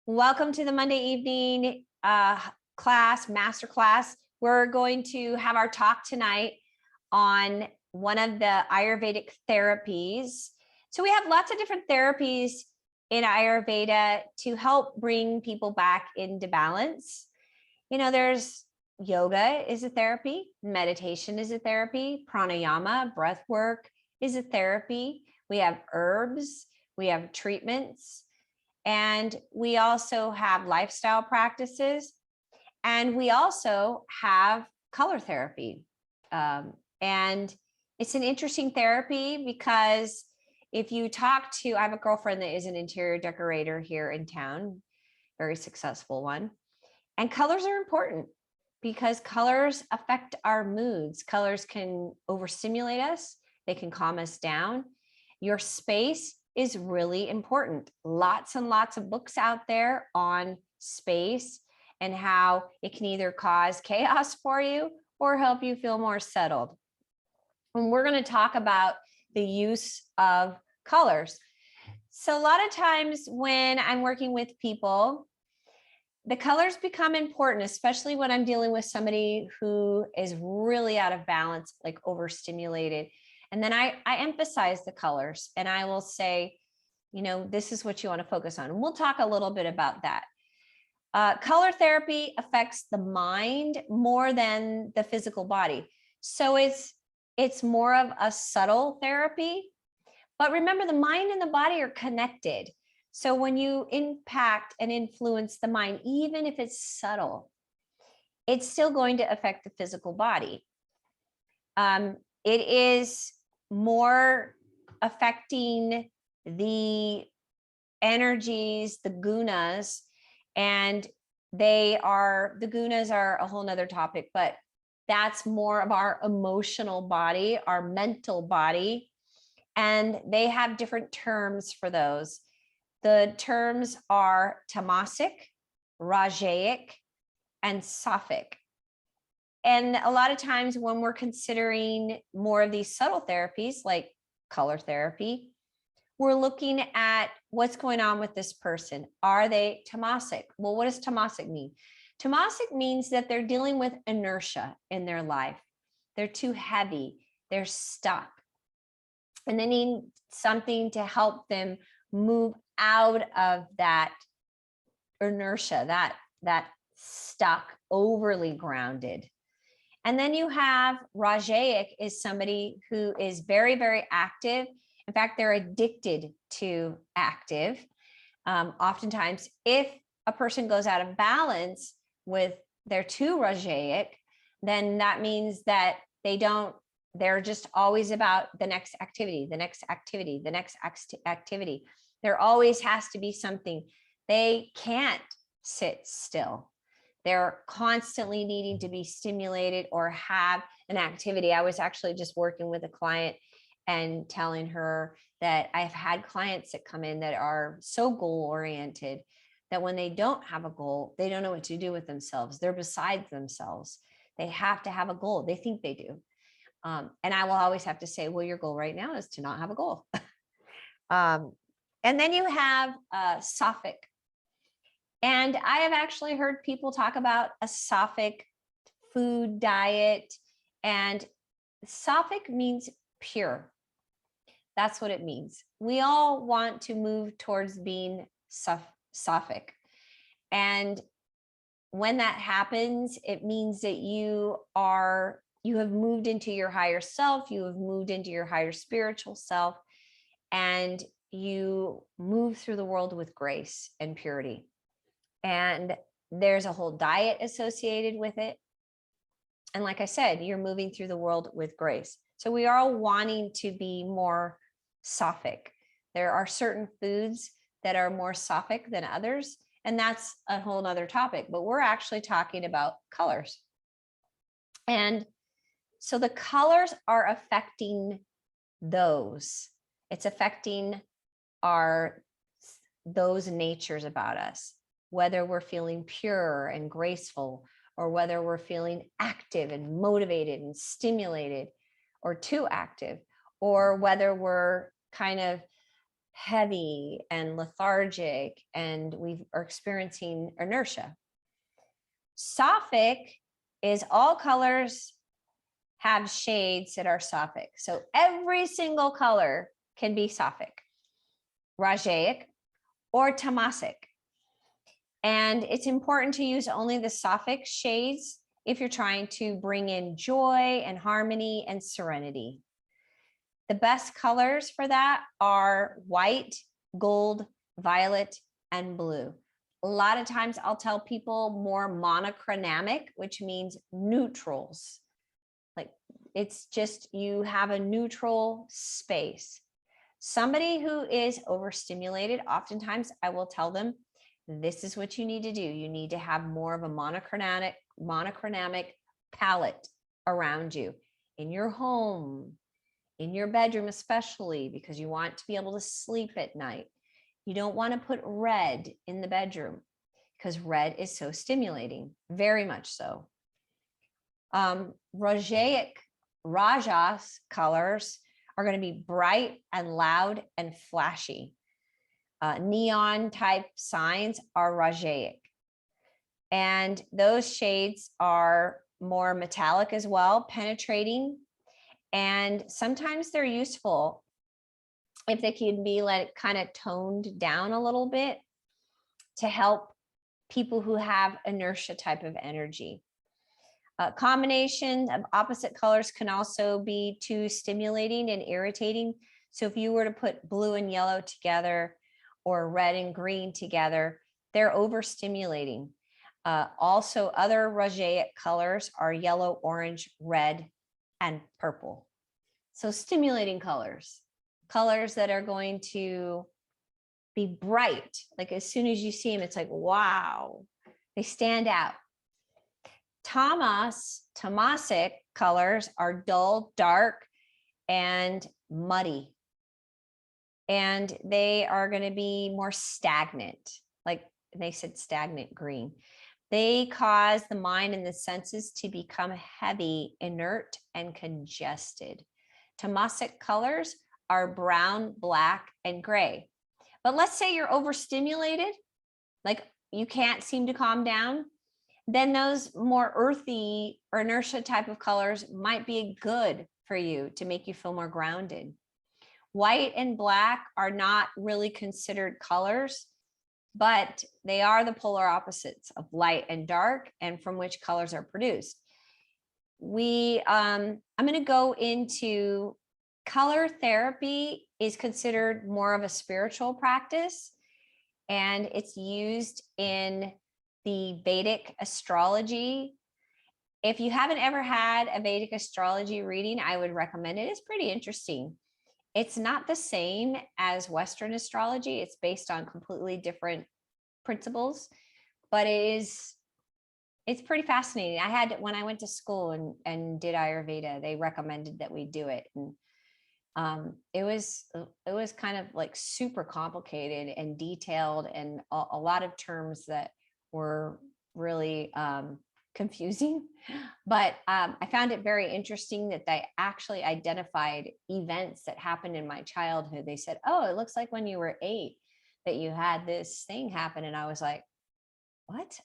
Welcome to the Monday evening master class. We're going to have our talk tonight on one of the Ayurvedic therapies. So we have lots of different therapies in Ayurveda to help bring people back into balance. You know, there's yoga is a therapy, meditation is a therapy, pranayama, breath work is a therapy. We have herbs, we have treatments. And we also have lifestyle practices, and we also have color therapy. And it's an interesting therapy because if you talk to, I have a girlfriend that is an interior decorator here in town, very successful one. And colors are important because colors affect our moods. Colors can overstimulate us. They can calm us down. Your space is really important. Lots and lots of books out there on space and how it can either cause chaos for you or help you feel more settled. And we're going to talk about the use of colors. So a lot of times when I'm working with people, the colors become important, especially when I'm dealing with somebody who is really out of balance, like overstimulated. And then I emphasize the colors and I will say, you know, this is what you want to focus on. And we'll talk a little bit about that. Color therapy affects the mind more than the physical body. So it's more of a subtle therapy. But remember, the mind and the body are connected. So when you impact and influence the mind, even if it's subtle, it's still going to affect the physical body. It is more affecting the energies, the gunas, and the gunas are a whole nother topic, but that's more of our emotional body, our mental body, and they have different terms for those. The terms are tamasic, rajaic, and sattvic. And a lot of times when we're considering more of these subtle therapies like color therapy, we're looking at what's going on with this person. Are they tamasic? Well, what does tamasic mean? Tamasic means that they're dealing with inertia in their life. They're too heavy. They're stuck. And they need something to help them move out of that inertia, that stuck, overly grounded. And then you have rajaic is somebody who is very, very active. In fact, they're addicted to active. Oftentimes, if a person goes out of balance with their too rajaic, then that means that they're just always about the next activity, the next activity, the next activity. There always has to be something. They can't sit still. They're constantly needing to be stimulated or have an activity. I was actually just working with a client and telling her that I've had clients that come in that are so goal oriented that when they don't have a goal, they don't know what to do with themselves. They're beside themselves. They have to have a goal. They think they do. And I will always have to say, well, your goal right now is to not have a goal. And then you have sattvic. And I have actually heard people talk about a sattvic food diet, and sattvic means pure. That's what it means. We all want to move towards being sattvic. And when that happens, it means that you have moved into your higher self, you have moved into your higher spiritual self, and you move through the world with grace and purity. And there's a whole diet associated with it. And like I said, you're moving through the world with grace. So we are all wanting to be more sattvic. There are certain foods that are more sattvic than others, and that's a whole nother topic, but we're actually talking about colors. And so the colors are affecting those. It's affecting those natures about us, whether we're feeling pure and graceful, or whether we're feeling active and motivated and stimulated, or too active, or whether we're kind of heavy and lethargic, and we are experiencing inertia. Sattvic is all colors have shades that are sattvic. So every single color can be sattvic, rajaic, or tamasic. And it's important to use only the sattvic shades if you're trying to bring in joy and harmony and serenity. The best colors for that are white, gold, violet, and blue. A lot of times I'll tell people more monochromatic, which means neutrals. Like it's just you have a neutral space. Somebody who is overstimulated, oftentimes I will tell them, this is what you need to do. You need to have more of a monochromatic palette around you in your home, in your bedroom, especially because you want to be able to sleep at night. You don't want to put red in the bedroom because red is so stimulating, very much so. Rajas colors are going to be bright and loud and flashy. Neon type signs are rajaic. And those shades are more metallic as well, penetrating. And sometimes they're useful if they can be like kind of toned down a little bit to help people who have inertia type of energy. A combination of opposite colors can also be too stimulating and irritating. So if you were to put blue and yellow together or red and green together, they're overstimulating. Also, other rajaic colors are yellow, orange, red, and purple. So stimulating colors, colors that are going to be bright. Like as soon as you see them, it's like, wow, they stand out. Tamasic colors are dull, dark, and muddy. And they are going to be more stagnant, like they said, stagnant green. They cause the mind and the senses to become heavy, inert, and congested. Tamasic colors are brown, black, and gray. But let's say you're overstimulated, like you can't seem to calm down, then those more earthy or inertia type of colors might be good for you to make you feel more grounded. White and black are not really considered colors, but they are the polar opposites of light and dark and from which colors are produced. I'm going to go into color therapy is considered more of a spiritual practice, and it's used in the Vedic astrology. If you haven't ever had a Vedic astrology reading, I would recommend it. It's pretty interesting. It's not the same as Western astrology. It's based on completely different principles, but it's pretty fascinating. I had, when I went to school and did Ayurveda, they recommended that we do it. And it was kind of like super complicated and detailed, and a lot of terms that were really confusing, but I found it very interesting that they actually identified events that happened in my childhood. They said, oh, it looks like when you were 8 that you had this thing happen. And I was like, what?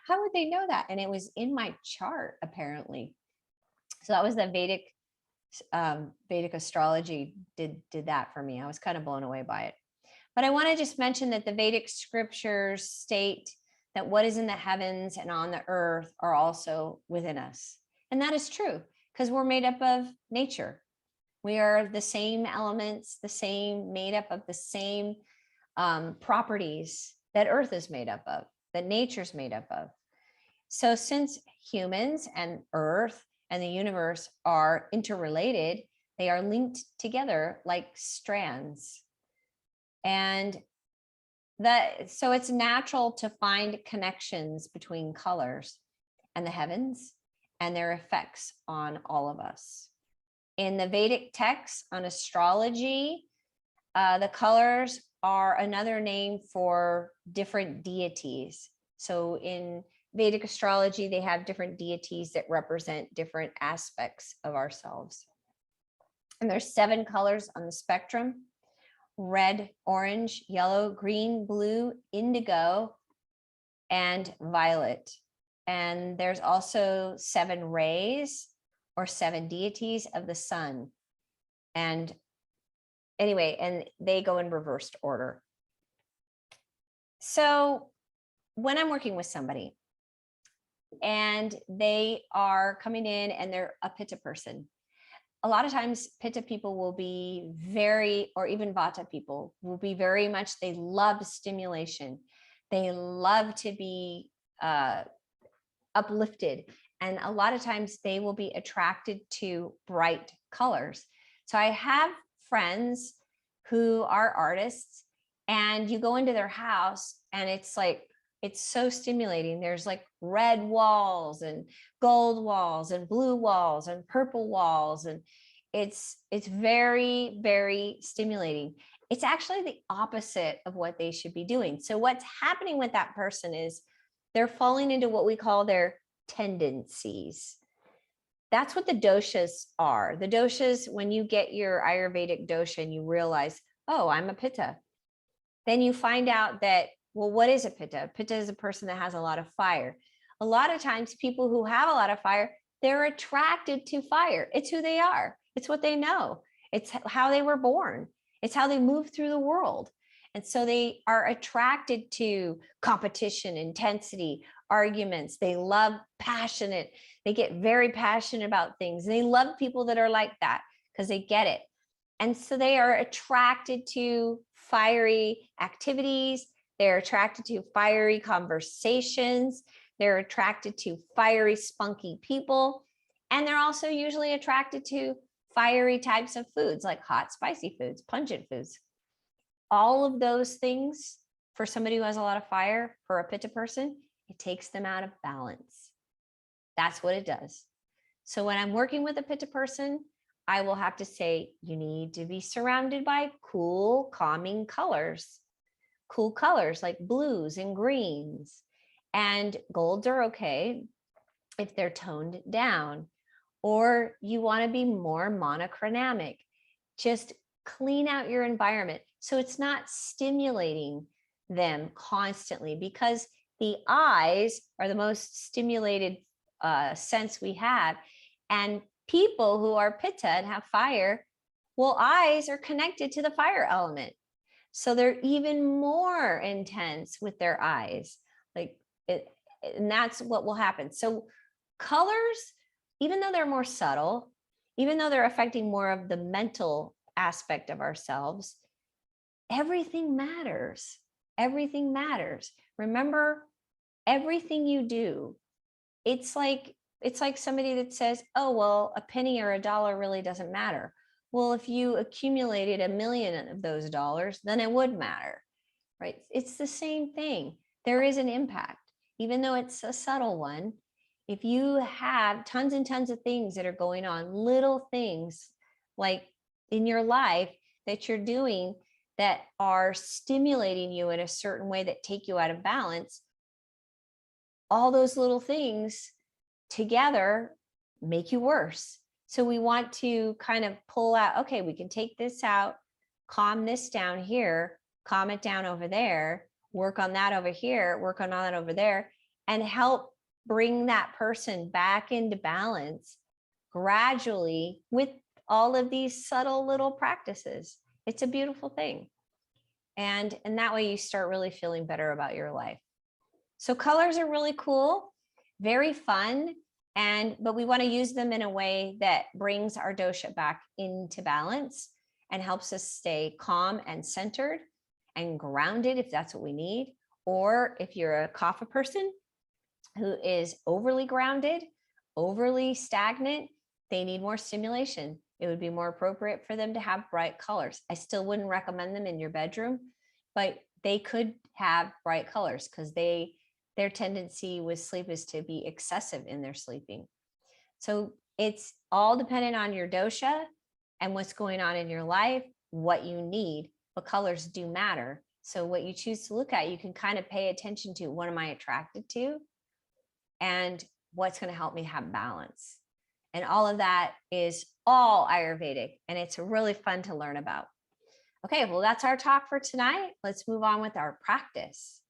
How would they know that? And it was in my chart, apparently. So that was the Vedic astrology did that for me. I was kind of blown away by it. But I want to just mention that the Vedic scriptures state that what is in the heavens and on the earth are also within us. And that is true because we're made up of nature. We are the same elements, made up of the same properties that earth is made up of, that nature's made up of. So since humans and earth and the universe are interrelated, they are linked together like strands. And so it's natural to find connections between colors and the heavens and their effects on all of us. In the Vedic texts on astrology, the colors are another name for different deities. So in Vedic astrology, they have different deities that represent different aspects of ourselves. And there's 7 colors on the spectrum. red, orange, yellow, green, blue, indigo, and violet. And there's also 7 rays or 7 deities of the sun. And anyway, and they go in reversed order. So when I'm working with somebody and they are coming in and they're a Pitta person, a lot of times Pitta people will be very, or even Vata people will be very much, they love stimulation. They love to be uplifted. And a lot of times they will be attracted to bright colors. So I have friends who are artists, and you go into their house and it's like, it's so stimulating. There's like red walls and gold walls and blue walls and purple walls. And it's very, very stimulating. It's actually the opposite of what they should be doing. So what's happening with that person is they're falling into what we call their tendencies. That's what the doshas are. The doshas, when you get your Ayurvedic dosha and you realize, oh, I'm a Pitta, then you find out that, well, what is a Pitta? Pitta is a person that has a lot of fire. A lot of times people who have a lot of fire, they're attracted to fire. It's who they are. It's what they know. It's how they were born. It's how they move through the world. And so they are attracted to competition, intensity, arguments. They love passionate. They get very passionate about things. They love people that are like that because they get it. And so they are attracted to fiery activities. They're attracted to fiery conversations. They're attracted to fiery, spunky people. And they're also usually attracted to fiery types of foods, like hot, spicy foods, pungent foods. All of those things, for somebody who has a lot of fire, for a Pitta person, it takes them out of balance. That's what it does. So when I'm working with a Pitta person, I will have to say, you need to be surrounded by cool, calming colors. Cool colors like blues and greens. And golds are okay if they're toned down. Or you want to be more monochromatic. Just clean out your environment so it's not stimulating them constantly, because the eyes are the most stimulated sense we have. And people who are Pitta and have fire, well, eyes are connected to the fire element. So they're even more intense with their eyes. Like it, and that's what will happen. So colors, even though they're more subtle, even though they're affecting more of the mental aspect of ourselves, everything matters. Everything matters. Remember, everything you do, it's like somebody that says, oh, well, a penny or a dollar really doesn't matter. Well, if you accumulated 1 million of those dollars, then it would matter, right? It's the same thing. There is an impact, even though it's a subtle one. If you have tons and tons of things that are going on, little things like in your life that you're doing that are stimulating you in a certain way that take you out of balance, all those little things together make you worse. So we want to kind of pull out, okay, we can take this out, calm this down here, calm it down over there, work on that over here, work on that over there, and help bring that person back into balance gradually with all of these subtle little practices. It's a beautiful thing. And that way you start really feeling better about your life. So colors are really cool, very fun. But we want to use them in a way that brings our dosha back into balance and helps us stay calm and centered and grounded if that's what we need. Or if you're a kapha person who is overly grounded, overly stagnant, they need more stimulation. It would be more appropriate for them to have bright colors. I still wouldn't recommend them in your bedroom, but they could have bright colors because their tendency with sleep is to be excessive in their sleeping. So it's all dependent on your dosha and what's going on in your life, what you need, but colors do matter. So what you choose to look at, you can kind of pay attention to, what am I attracted to? And what's going to help me have balance? And all of that is all Ayurvedic, and it's really fun to learn about. Okay, well, that's our talk for tonight. Let's move on with our practice.